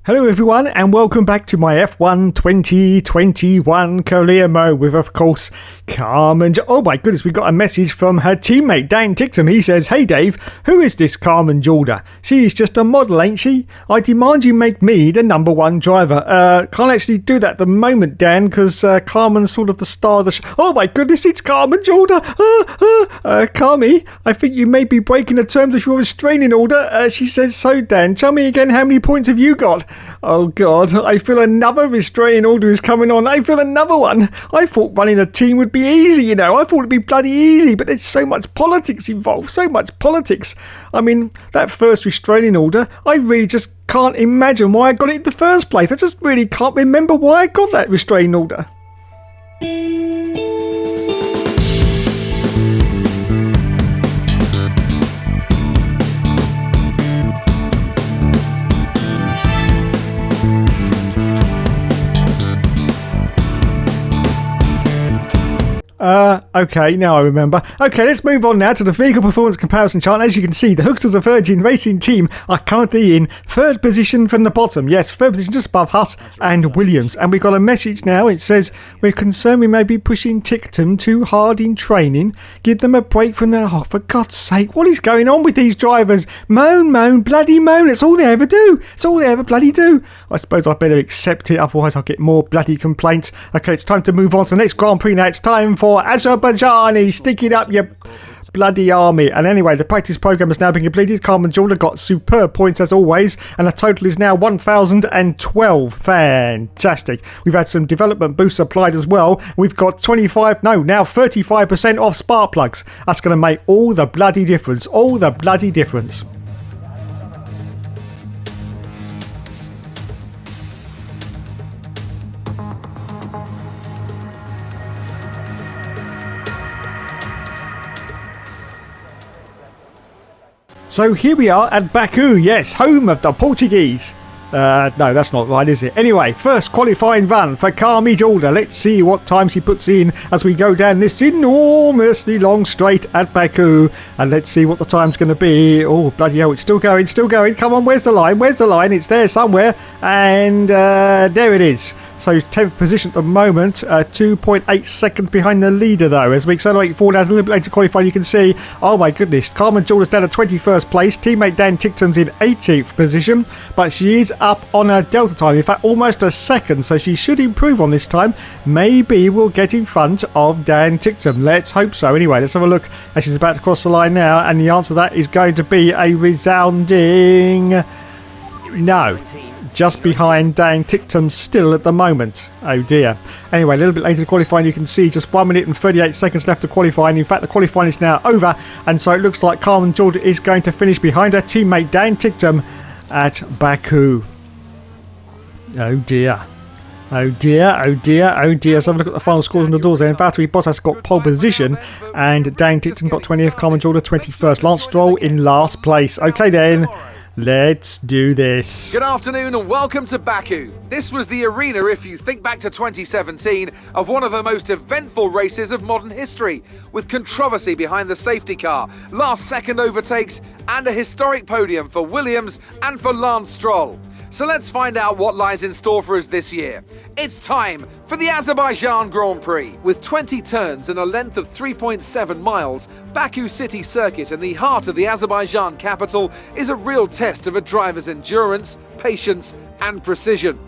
Hello everyone and welcome back to my F1 2021 career mode with, of course, Carmen. Oh my goodness, we got a message from her teammate Dan Tixham. He says, "Hey Dave, who is this Carmen Jorda? She is just a model, ain't she? I demand you make me the number one driver." Can't actually do that at the moment, Dan, because Carmen's sort of the star of the show. Oh my goodness, it's Carmen Jorda. Carmi, I think you may be breaking the terms of your restraining order. She says so, Dan. Tell me again, how many points have you got? Oh God, I feel another restraining order is coming on. I feel another one. I thought running a team would be easy, you know. I thought it'd be bloody easy, but there's so much politics involved. So much politics. I mean, that first restraining order, I really just can't imagine why I got it in the first place. I just really can't remember why I got that restraining order. Okay, now I remember. Okay, let's move on now to the vehicle performance comparison chart. As you can see, the Hooksters of Virgin Racing team are currently in third position from the bottom. Yes, third position just above Huss and Williams. And we've got a message now. It says, "We're concerned we may be pushing Tictum too hard in training. Give them a break from their..." Oh, for God's sake, what is going on with these drivers? Moan, bloody moan. It's all they ever do. It's all they ever bloody do. I suppose I better accept it, otherwise I'll get more bloody complaints. Okay, it's time to move on to the next Grand Prix now. It's time for Azerbaijani. Stick it up, you bloody army. And anyway, the practice program has now been completed. Carmen Jordan got superb points as always, and the total is now 1,012. Fantastic. We've had some development boosts applied as well. We've got 35% off spark plugs. That's going to make all the bloody difference. All the bloody difference. So here we are at Baku, yes, home of the Portuguese. No, that's not right, is it? Anyway, first qualifying run for Carmen Jorda. Let's see what time she puts in as we go down this enormously long straight at Baku. And let's see what the time's going to be. Oh, bloody hell, it's still going. Come on, where's the line? It's there somewhere. And there it is. So 10th position at the moment, 2.8 seconds behind the leader though. As we accelerate forward out a little bit later qualifying, you can see, oh my goodness, Carmen Jordan's down at 21st place. Teammate Dan Tictum's in 18th position, but she is up on her delta time. In fact, almost a second, so she should improve on this time. Maybe we'll get in front of Dan Tictum. Let's hope so. Anyway, let's have a look as she's about to cross the line now, and the answer to that is going to be a resounding no. Just behind Dan Tictum still at the moment. Oh dear. Anyway, a little bit later in qualifying, you can see just 1 minute and 38 seconds left of qualifying. In fact, the qualifying is now over, and so it looks like Carmen Jordan is going to finish behind her teammate Dan Tictum at Baku. Oh dear. Let's have a look at the final scores on the doors there. Valtteri Bottas got pole position, and Dan Tictum got 20th, Carmen Jordan 21st. Lance Stroll in last place. Okay then. Let's do this. Good afternoon and welcome to Baku. This was the arena, if you think back to 2017, of one of the most eventful races of modern history, with controversy behind the safety car, last-second overtakes, and a historic podium for Williams and for Lance Stroll. So let's find out what lies in store for us this year. It's time for the Azerbaijan Grand Prix. With 20 turns and a length of 3.7 miles, Baku City Circuit in the heart of the Azerbaijan capital is a real test of a driver's endurance, patience and precision.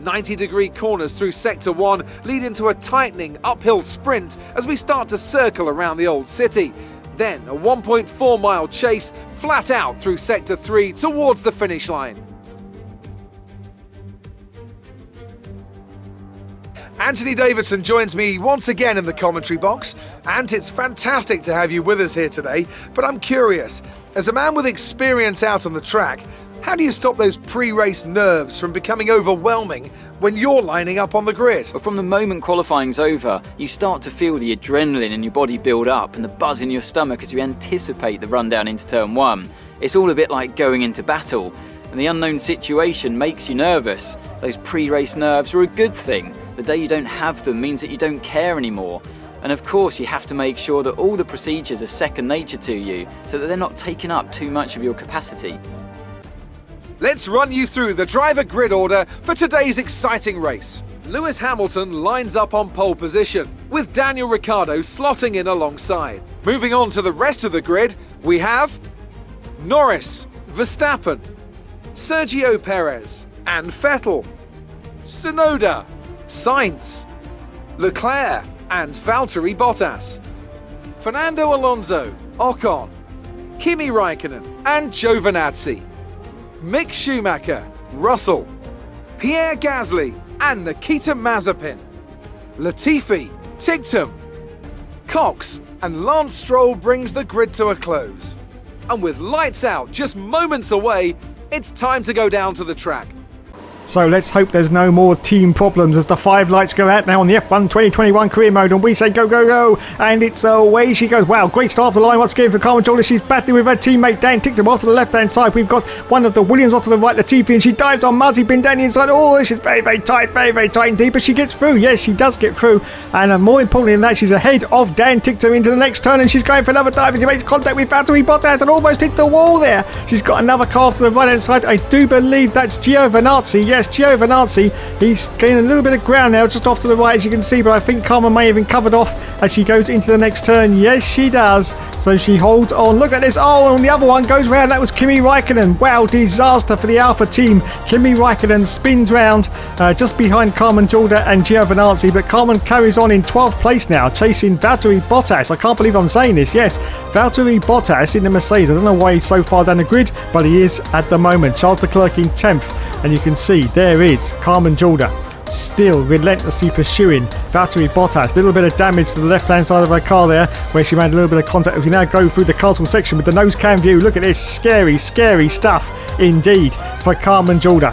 90-degree corners through Sector 1 lead into a tightening uphill sprint as we start to circle around the old city. Then a 1.4-mile chase flat out through Sector 3 towards the finish line. Anthony Davidson joins me once again in the commentary box. Ant, it's fantastic to have you with us here today, but I'm curious, as a man with experience out on the track, how do you stop those pre-race nerves from becoming overwhelming when you're lining up on the grid? From the moment qualifying's over, you start to feel the adrenaline in your body build up and the buzz in your stomach as you anticipate the run down into turn 1. It's all a bit like going into battle, and the unknown situation makes you nervous. Those pre-race nerves are a good thing. The day you don't have them means that you don't care anymore. And of course you have to make sure that all the procedures are second nature to you so that they're not taking up too much of your capacity. Let's run you through the driver grid order for today's exciting race. Lewis Hamilton lines up on pole position, with Daniel Ricciardo slotting in alongside. Moving on to the rest of the grid, we have Norris, Verstappen, Sergio Perez, and Vettel, Tsunoda, Sainz, Leclerc, and Valtteri Bottas, Fernando Alonso, Ocon, Kimi Raikkonen, and Giovinazzi, Mick Schumacher, Russell, Pierre Gasly, and Nikita Mazepin, Latifi, Tigtum, Cox, and Lance Stroll brings the grid to a close. And with lights out just moments away, it's time to go down to the track. So let's hope there's no more team problems as the 5 lights go out now on the F1 2021 career mode, and we say go, go, go, and it's away she goes. Wow, great start off the line once again for Carmen Jordan. She's battling with her teammate Dan Ticktum off to the left-hand side. We've got one of the Williams off to the right, Latifi, and she dives on Mazepin down the inside. Oh, this is very, very tight indeed, but she gets through. Yes, she does get through, and more importantly than that, she's ahead of Dan Ticktum into the next turn, and she's going for another dive, and she makes contact with Valtteri Bottas and almost hits the wall there. She's got another car off to the right-hand side. I do believe that's Giovinazzi. Yes, Giovinazzi. He's gaining a little bit of ground now, just off to the right, as you can see, but I think Carmen may have been covered off as she goes into the next turn. Yes, she does. So she holds on. Look at this. Oh, and the other one goes round. That was Kimi Raikkonen. Wow, disaster for the Alpha team. Kimi Raikkonen spins round just behind Carmen Jordan and Giovinazzi, but Carmen carries on in 12th place now, chasing Valtteri Bottas. I can't believe I'm saying this. Yes, Valtteri Bottas in the Mercedes. I don't know why he's so far down the grid, but he is at the moment. Charles Leclerc in 10th. And you can see there is Carmen Jordan still relentlessly pursuing Valtteri Bottas. A little bit of damage to the left-hand side of her car there, where she made a little bit of contact. If we now go through the castle section with the nose cam view, look at this. Scary stuff indeed for Carmen Jordan,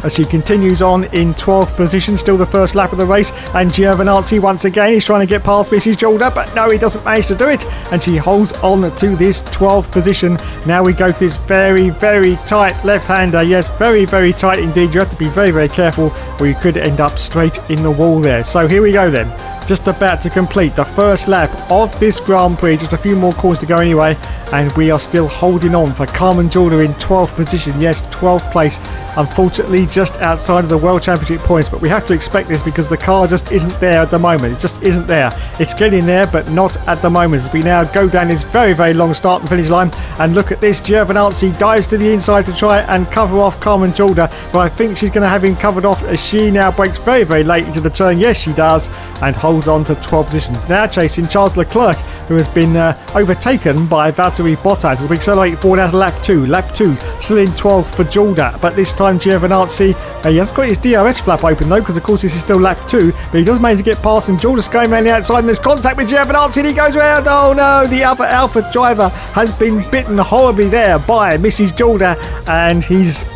as she continues on in 12th position, still the first lap of the race, and Giovinazzi once again is trying to get past Mrs. Jordan, but no, he doesn't manage to do it, and she holds on to this 12th position. Now we go to this very, very tight left-hander. Yes, very, very tight indeed. You have to be very, very careful, or you could end up straight in the wall there. So here we go then. Just about to complete the first lap of this Grand Prix. Just a few more corners to go anyway, and we are still holding on for Carmen Jordan in 12th position. Yes, 12th place. Unfortunately, just outside of the World Championship points, but we have to expect this because the car just isn't there at the moment. It just isn't there. It's getting there, but not at the moment. As we now go down this very, very long start and finish line, and look at this. Giovinazzi dives to the inside to try and cover off Carmen Jordan, but I think she's going to have him covered off as she now breaks very, very late into the turn. Yes, she does, and holds on to 12th position. Now chasing Charles Leclerc, who has been overtaken by Valtteri Bottas. We'll accelerate forward out of lap 2. Lap 2, still in 12th for Jordan, but this time Giovinazzi, he hasn't got his DRS flap open though, because of course this is still lap 2, but he does manage to get past, and Jordan's going around the outside, and there's contact with Giovinazzi, and he goes round. Oh no, the other Alpha driver has been bitten horribly there by Mrs. Jordan, and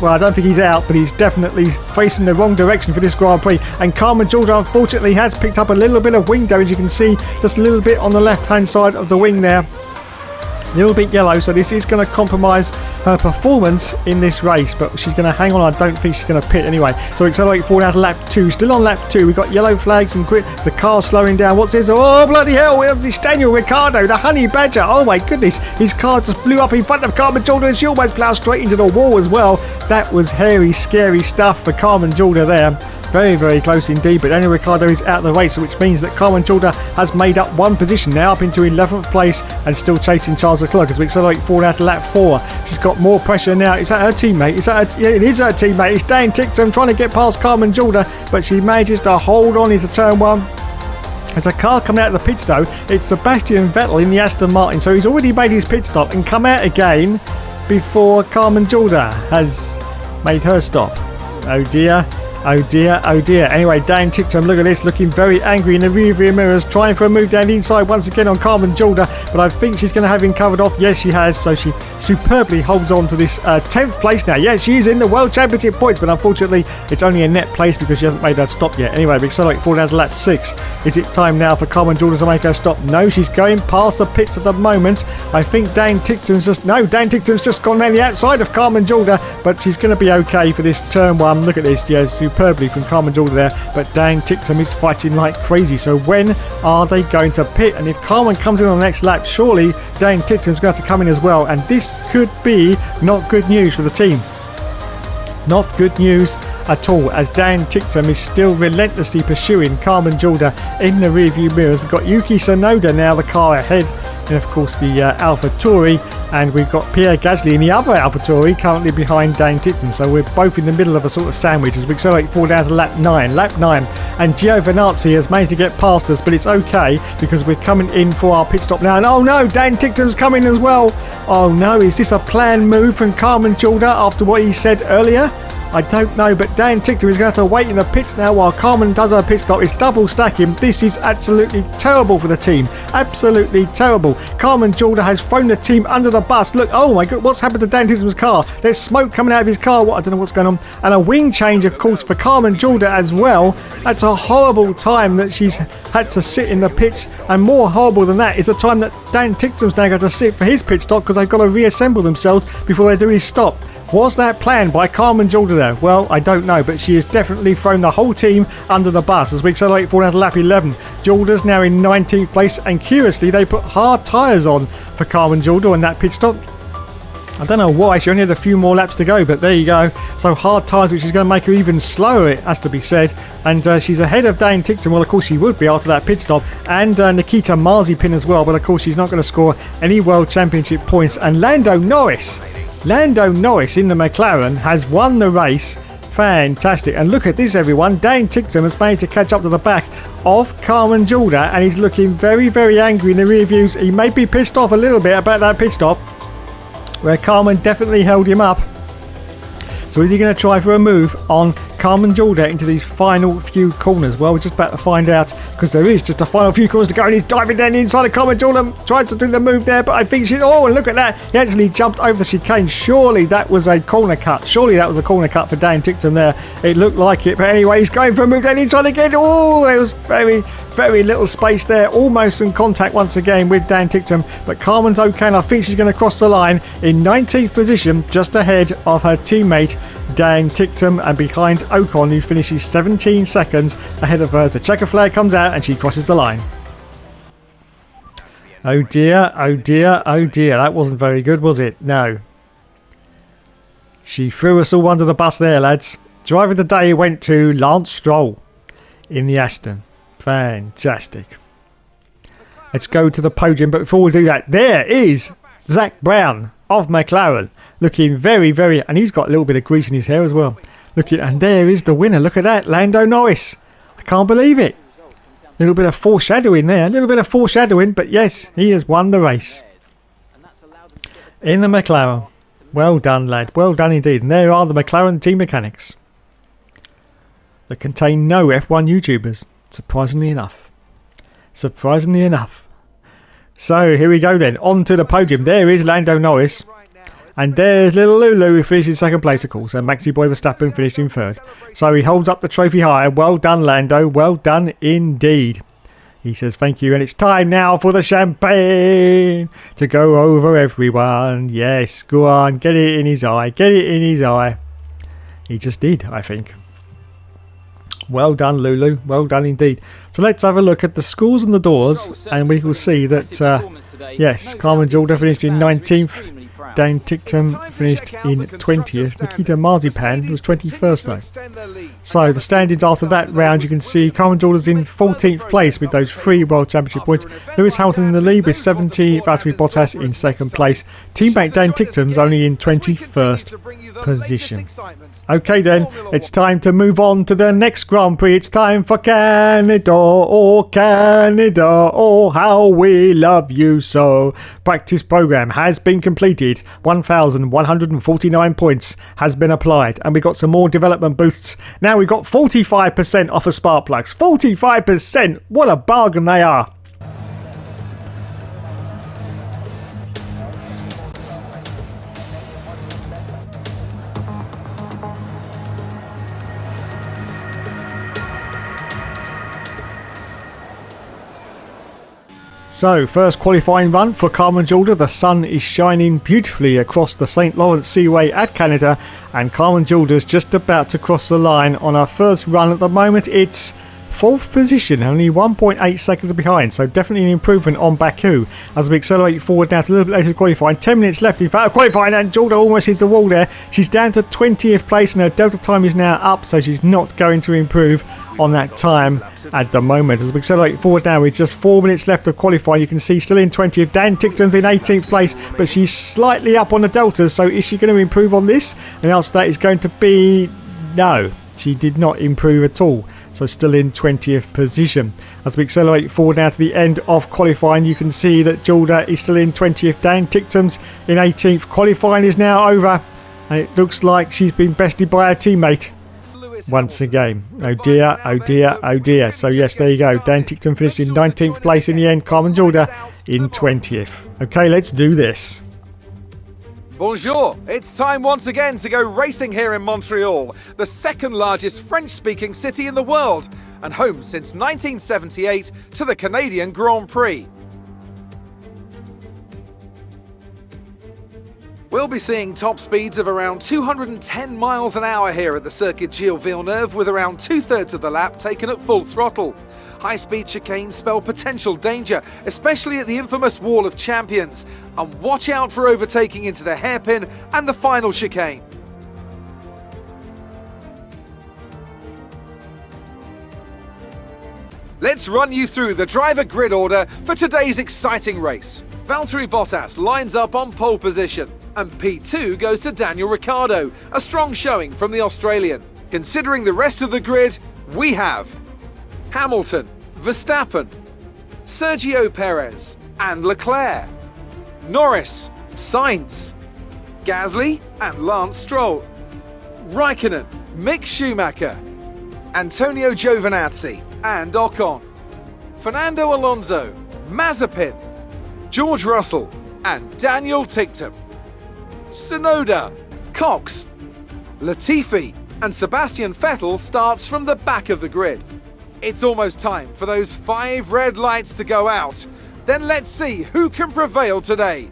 well, I don't think he's out, but he's definitely facing the wrong direction for this Grand Prix, and Carmen Jordan unfortunately has picked up a little bit of wing damage. You can see just a little bit on the left hand side of the wing there, a little bit yellow, so this is going to compromise her performance in this race, but she's going to hang on. I don't think she's going to pit anyway. So accelerate forward out of lap 2. Still on lap 2. We've got yellow flags and the car slowing down. What's this? Oh, bloody hell. It's Daniel Ricciardo, the Honey Badger. Oh my goodness. His car just blew up in front of Carmen Jordan, and she almost ploughed straight into the wall as well. That was hairy, scary stuff for Carmen Jordan there. Very, very close indeed, but Daniel Ricciardo is out of the race, which means that Carmen Jordan has made up one position now, up into 11th place, and still chasing Charles Leclerc as we accelerate forward out to lap 4. She's got more pressure now. Is that her teammate? Yeah, it is her teammate. It's Dan Ticktum trying to get past Carmen Jordan, but she manages to hold on into turn 1. There's a car coming out of the pits though. It's Sebastian Vettel in the Aston Martin, so he's already made his pit stop and come out again before Carmen Jordan has made her stop. Oh dear. Oh dear, oh dear. Anyway, Dan Ticktum, look at this, looking very angry in the rearview mirrors, trying for a move down the inside once again on Carmen Jordan, but I think she's going to have him covered off. Yes, she has, so she superbly holds on to this 10th place now. Yes, she is in the World Championship points, but unfortunately, it's only a net place because she hasn't made that stop yet. Anyway, we accelerate forward down to lap 6. Is it time now for Carmen Jordan to make her stop? No, she's going past the pits at the moment. I think Dan Ticktum's just gone around the outside of Carmen Jordan, but she's going to be okay for this turn 1. Look at this, yes, superbly from Carmen Jordan there, but Dan Ticktum is fighting like crazy. So when are they going to pit? And if Carmen comes in on the next lap, surely Dan Ticktum's going to have to come in as well, and this could be not good news for the team. Not good news at all, as Dan Ticktum is still relentlessly pursuing Carmen Jorda in the rearview mirrors. We've got Yuki Tsunoda now the car ahead, and of course the AlphaTauri, and we've got Pierre Gasly in the other AlphaTauri currently behind Dan Ticktum. So we're both in the middle of a sort of sandwich as we accelerate forward down to lap 9, and Giovinazzi has managed to get past us, but it's okay because we're coming in for our pit stop now. And oh no, Dan Ticktum's coming as well. Oh no, is this a planned move from Carmen Jorda after what he said earlier? I don't know, but Dan Ticktum is going to have to wait in the pits now while Carmen does her pit stop. It's double stacking. This is absolutely terrible for the team. Absolutely terrible. Carmen Jorda has thrown the team under the bus. Look, oh my God, what's happened to Dan Ticktum's car? There's smoke coming out of his car. I don't know what's going on. And a wing change, of course, for Carmen Jorda as well. That's a horrible time that she's had to sit in the pits. And more horrible than that is the time that Dan Ticktum's now got to sit for his pit stop because they've got to reassemble themselves before they do his stop. Was that planned by Carmen Jorda there? Well, I don't know, but she has definitely thrown the whole team under the bus as we accelerate forward down to lap 11. Jorda's now in 19th place, and curiously, they put hard tyres on for Carmen Jorda on that pit stop. I don't know why, she only had a few more laps to go, but there you go. So hard tyres, which is going to make her even slower, it has to be said. And she's ahead of Dan Ticktum. Well, of course she would be after that pit stop. And Nikita Mazepin as well, but of course she's not going to score any World Championship points. And Lando Norris in the McLaren has won the race. Fantastic. And look at this, everyone. Dan Ticktum has managed to catch up to the back of Carmen Jorda, and he's looking very, very angry in the rear views. He may be pissed off a little bit about that pit stop, where Carmen definitely held him up. So is he going to try for a move on Carmen Jorda into these final few corners? Well, we're just about to find out, because there is just a final few corners to go, and he's diving down the inside of Carmen Jorda, tried to do the move there, but I think she's... Oh, and look at that. He actually jumped over the chicane. Surely that was a corner cut. Surely that was a corner cut for Dan Ticktum there. It looked like it, but anyway, he's going for a move down the inside again. Oh, there was very little space there, almost in contact once again with Dan Ticktum, but Carmen's okay, and I think she's going to cross the line in 19th position, just ahead of her teammate Dan Ticktum, and behind Ocon, who finishes 17 seconds ahead of her. The checker flag comes out and she crosses the line. Oh dear, oh dear, oh dear, that wasn't very good, was it? No. She threw us all under the bus there, lads. Driver of the day went to Lance Stroll in the Aston. Fantastic. Let's go to the podium, but before we do that, there is Zach Brown of McLaren, looking very, and he's got a little bit of grease in his hair as well. And there is the winner. Look at that, Lando Norris. I can't believe it. A little bit of foreshadowing there, but yes, he has won the race in the McLaren. Well done, lad. Well done indeed. And there are the McLaren team mechanics that contain no F1 YouTubers. Surprisingly enough. So here we go then. On to the podium. There is Lando Norris. And there's little Lulu, who finished in second place, of course. And Maxi Boy Verstappen finished in third. So he holds up the trophy high. Well done, Lando. Well done indeed. He says thank you. And it's time now for the champagne to go over everyone. Yes, go on. Get it in his eye. He just did, I think. Well done, Lulu. Well done indeed. So let's have a look at the scores on the doors, and we will see that, yes, Carmen Jorda finished in 19th. Dan Ticktum finished in 20th. Nikita Marzipan was 21st though. So the standings after that round, you can see Carmen Jorda's in 14th place with those 3 World Championship points. Lewis Hamilton in the lead with 70. Valtteri Bottas in second place. Teammate Dan Ticktum's only in 21st position. Okay then, it's time to move on to the next Grand Prix. It's time for Canada, oh how we love you so. Practice program has been completed. 1,149 points has been applied, and we got some more development boosts. Now we've got 45% off of spark plugs. 45%! What a bargain they are! So, first qualifying run for Carmen Jorda. The sun is shining beautifully across the St. Lawrence Seaway at Canada, and Carmen Jorda's just about to cross the line on her first run. At the moment, it's 4th position, only 1.8 seconds behind, so definitely an improvement on Baku as we accelerate forward now to a little bit later qualifying. 10 minutes left in fact of qualifying, and Jordan almost hits the wall there. She's down to 20th place and her delta time is now up, so she's not going to improve on that time at the moment. As we accelerate forward now with just 4 minutes left of qualifying, you can see still in 20th. Dan Tickton's in 18th place, but she's slightly up on the deltas, so is she going to improve on this? And the answer to that is going to be no. She did not improve at all, so still in 20th position. As we accelerate forward now to the end of qualifying, you can see that Jordan is still in 20th. Dan Tickton's in 18th. Qualifying is now over, and it looks like she's been bested by her teammate once again. Oh dear, oh dear, oh dear. So yes, there you go. Dan Tickton finished in 19th place in the end. Carmen Jordan in 20th. Okay, let's do this. Bonjour! It's time once again to go racing here in Montreal, the second largest French-speaking city in the world, and home since 1978 to the Canadian Grand Prix. We'll be seeing top speeds of around 210 miles an hour here at the Circuit Gilles Villeneuve, with around 2/3 of the lap taken at full throttle. High-speed chicanes spell potential danger, especially at the infamous Wall of Champions, and watch out for overtaking into the hairpin and the final chicane. Let's run you through the driver grid order for today's exciting race. Valtteri Bottas lines up on pole position, and P2 goes to Daniel Ricciardo, a strong showing from the Australian. Considering the rest of the grid, we have Hamilton, Verstappen, Sergio Perez and Leclerc, Norris, Sainz, Gasly and Lance Stroll, Raikkonen, Mick Schumacher, Antonio Giovinazzi and Ocon, Fernando Alonso, Mazepin, George Russell and Daniel Tickton, Tsunoda, Cox, Latifi and Sebastian Vettel starts from the back of the grid. It's almost time for those 5 red lights to go out. Then let's see who can prevail today.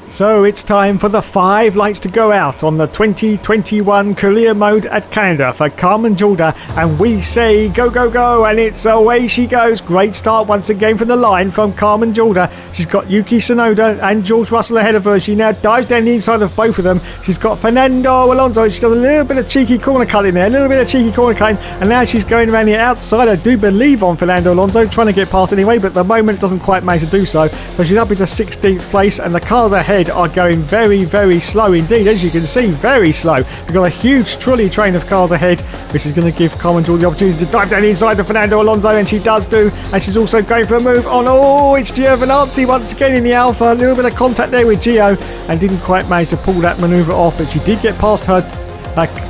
So it's time for the 5 lights to go out on the 2021 career mode at Canada for Carmen Jordan, and we say go go go, and it's away she goes. Great start once again from the line from Carmen Jordan. She's got Yuki Tsunoda and George Russell ahead of her. She now dives down the inside of both of them. She's got Fernando Alonso. She does a little bit of cheeky corner cutting there, and now she's going around the outside. I do believe on Fernando Alonso, trying to get past anyway, but at the moment doesn't quite manage to do so. So she's up into 16th place, and the cars ahead are going very, very slow indeed. As you can see, very slow. We've got a huge trolley train of cars ahead, which is going to give Carmen Jordan the opportunity to dive down inside of Fernando Alonso, and she does do. And she's also going for a move on. Oh, it's Giovinazzi once again in the Alpha. A little bit of contact there with Gio, and didn't quite manage to pull that manoeuvre off, but she did get past her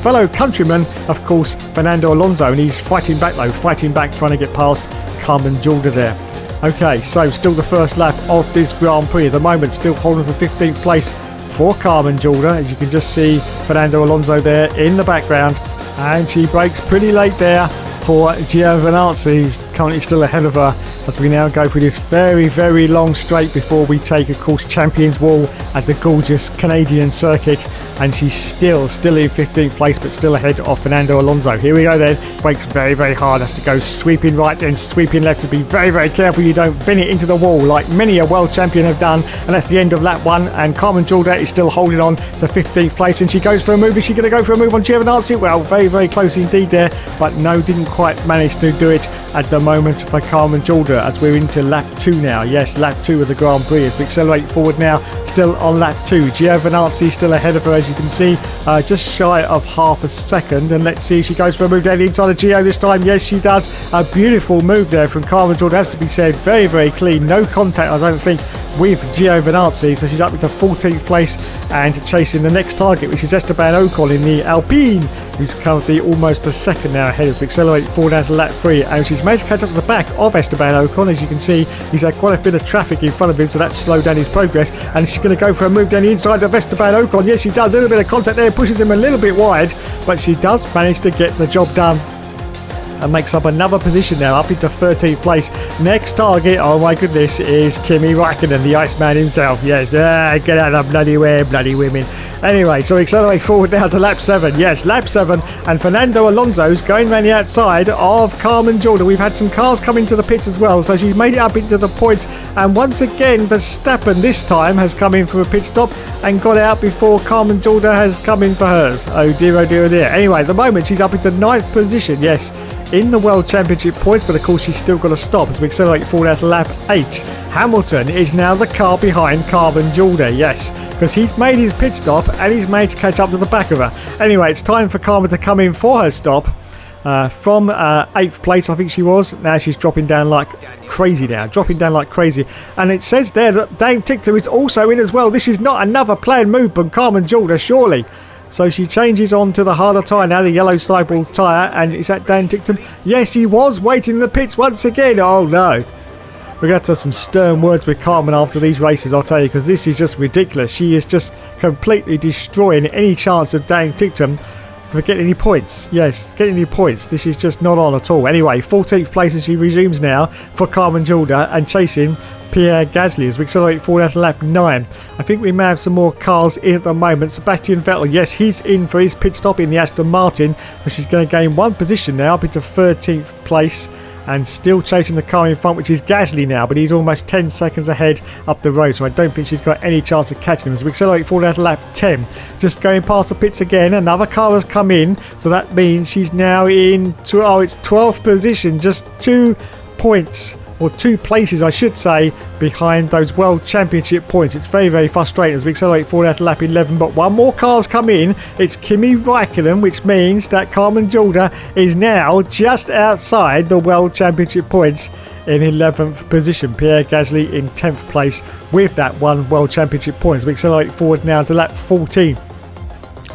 fellow countryman, of course, Fernando Alonso, and he's fighting back, trying to get past Carmen Jordan there. Okay, so still the first lap of this Grand Prix at the moment, still holding for 15th place for Carmen Jordan. As you can just see Fernando Alonso there in the background, and she brakes pretty late there for Giovinazzi, who's currently still ahead of her, as we now go through this very, very long straight before we take, of course, Champions Wall at the gorgeous Canadian circuit. And she's still in 15th place, but still ahead of Fernando Alonso. Here we go then. Brakes very, very hard. Has to go sweeping right, then sweeping left. To be very, very careful you don't bin it into the wall like many a world champion have done. And that's the end of lap 1. And Carmen Jordan is still holding on to 15th place. And she goes for a move. Is she going to go for a move on Giovinazzi? Well, very, very close indeed there. But no, didn't quite manage to do it at the moment for Carmen Jordan, as we're into lap 2 now. Yes, lap 2 of the Grand Prix as we accelerate forward now, still on lap 2. Giovinazzi still ahead of her, as you can see, just shy of half a second. And let's see if she goes for a move down the inside of Gio this time. Yes, she does. A beautiful move there from Carmen Jordan, has to be said. Very, very clean. No contact, I don't think, with Giovinazzi. So she's up into 14th place and chasing the next target, which is Esteban Ocon in the Alpine, who's currently almost a second now ahead as we accelerate forward down to lap 3. And she's managed to catch up to the back of Esteban Ocon. As you can see, he's had quite a bit of traffic in front of him, so that's slowed down his progress. And she's going to go for a move down the inside of Esteban Ocon. Yes, she does. A little bit of contact there, pushes him a little bit wide, but she does manage to get the job done and makes up another position now, up into 13th place. Next target, oh my goodness, is Kimi Raikkonen, the Iceman himself. Yes, get out of the bloody way, bloody women. Anyway, so we accelerate forward now to lap 7. Yes, lap 7. And Fernando Alonso's going around the outside of Carmen Jordan. We've had some cars come into the pits as well, so she's made it up into the points. And once again, Verstappen this time has come in for a pit stop and got out before Carmen Jordan has come in for hers. Oh dear, oh dear, oh dear. Anyway, at the moment, she's up into 9th position. Yes, in the World Championship points, but of course she's still got to stop as we accelerate forward at lap 8. Hamilton is now the car behind Carmen Jordan, yes, because he's made his pit stop and he's managed to catch up to the back of her. Anyway, it's time for Carmen to come in for her stop from 8th place, I think she was. Now she's dropping down like crazy and it says there that Dane Tickter is also in as well. This is not another planned move from Carmen Jordan, surely. So she changes on to the harder tyre now, the yellow sidewall tyre, and is that Dan Tickton? Yes, he was waiting in the pits once again. Oh no. We're going to have some stern words with Carmen after these races, I'll tell you, because this is just ridiculous. She is just completely destroying any chance of Dan Tickton to get any points. Yes, getting any points. This is just not on at all. Anyway, 14th place as she resumes now for Carmen Jordan and chasing Pierre Gasly as we accelerate forward at lap 9. I think we may have some more cars in at the moment. Sebastian Vettel, yes, he's in for his pit stop in the Aston Martin, which is going to gain 1 position now up into 13th place and still chasing the car in front, which is Gasly now, but he's almost 10 seconds ahead up the road, so I don't think she's got any chance of catching him as we accelerate forward at lap 10. Just going past the pits again, another car has come in, so that means she's now in it's 12th position, just 2 points, or 2 places I should say, behind those World Championship points. It's very, very frustrating as we accelerate forward at lap 11, but one more car's come in. It's Kimi Raikkonen, which means that Carmen Jordan is now just outside the World Championship points in 11th position. Pierre Gasly in 10th place with that 1 World Championship points. We accelerate forward now to lap 14.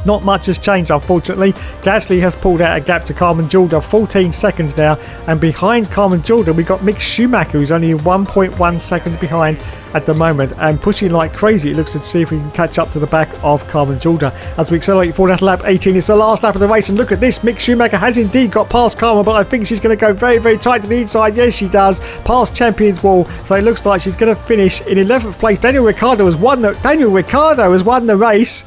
Not much has changed, unfortunately. Gasly has pulled out a gap to Carmen Jordan, 14 seconds now. And behind Carmen Jordan, we've got Mick Schumacher, who's only 1.1 seconds behind at the moment and pushing like crazy. It looks to see if we can catch up to the back of Carmen Jordan. As we accelerate forward at lap 18, it's the last lap of the race. And look at this, Mick Schumacher has indeed got past Carmen, but I think she's going to go very, very tight to the inside. Yes, she does. Past Champions Wall. So it looks like she's going to finish in 11th place. Daniel Ricciardo has won the race.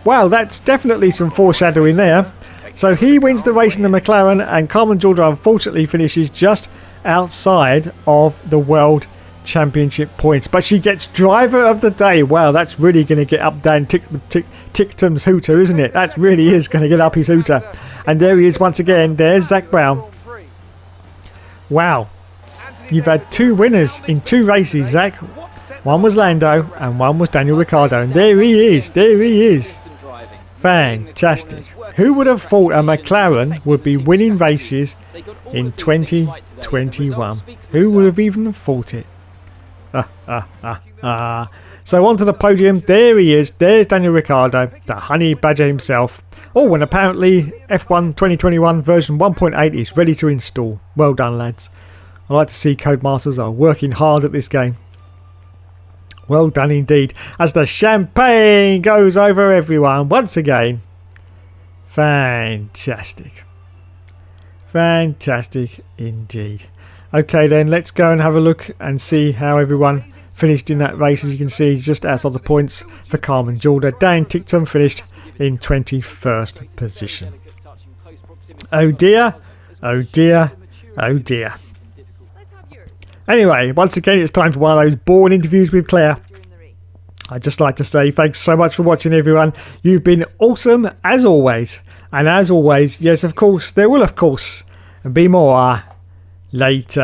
Wow, that's definitely some foreshadowing there. So he wins the race in the McLaren, and Carmen Jordan unfortunately finishes just outside of the World Championship points. But she gets driver of the day. Wow, that's really going to get up Dan Ticktum's hooter, isn't it? That really is going to get up his hooter. And there he is once again. There's Zach Brown. Wow. You've had 2 winners in 2 races, Zach. One was Lando and one was Daniel Ricciardo. And there he is. Fantastic. Who would have thought a McLaren would be winning races in 2021? Who would have even thought it? So onto the podium. There he is. There's Daniel Ricciardo, the honey badger himself. Oh, and apparently F1 2021 version 1.8 is ready to install. Well done, lads. I like to see Codemasters are working hard at this game. Well done indeed, as the champagne goes over everyone once again. Fantastic. Fantastic indeed. Okay then, let's go and have a look and see how everyone finished in that race. As you can see, just outside the points for Carmen Jordan. Dan Ticktum finished in 21st position. Oh dear, oh dear, oh dear. Anyway, once again, it's time for one of those boring interviews with Claire. I'd just like to say thanks so much for watching, everyone. You've been awesome, as always. And as always, yes, of course, there will, of course, be more later.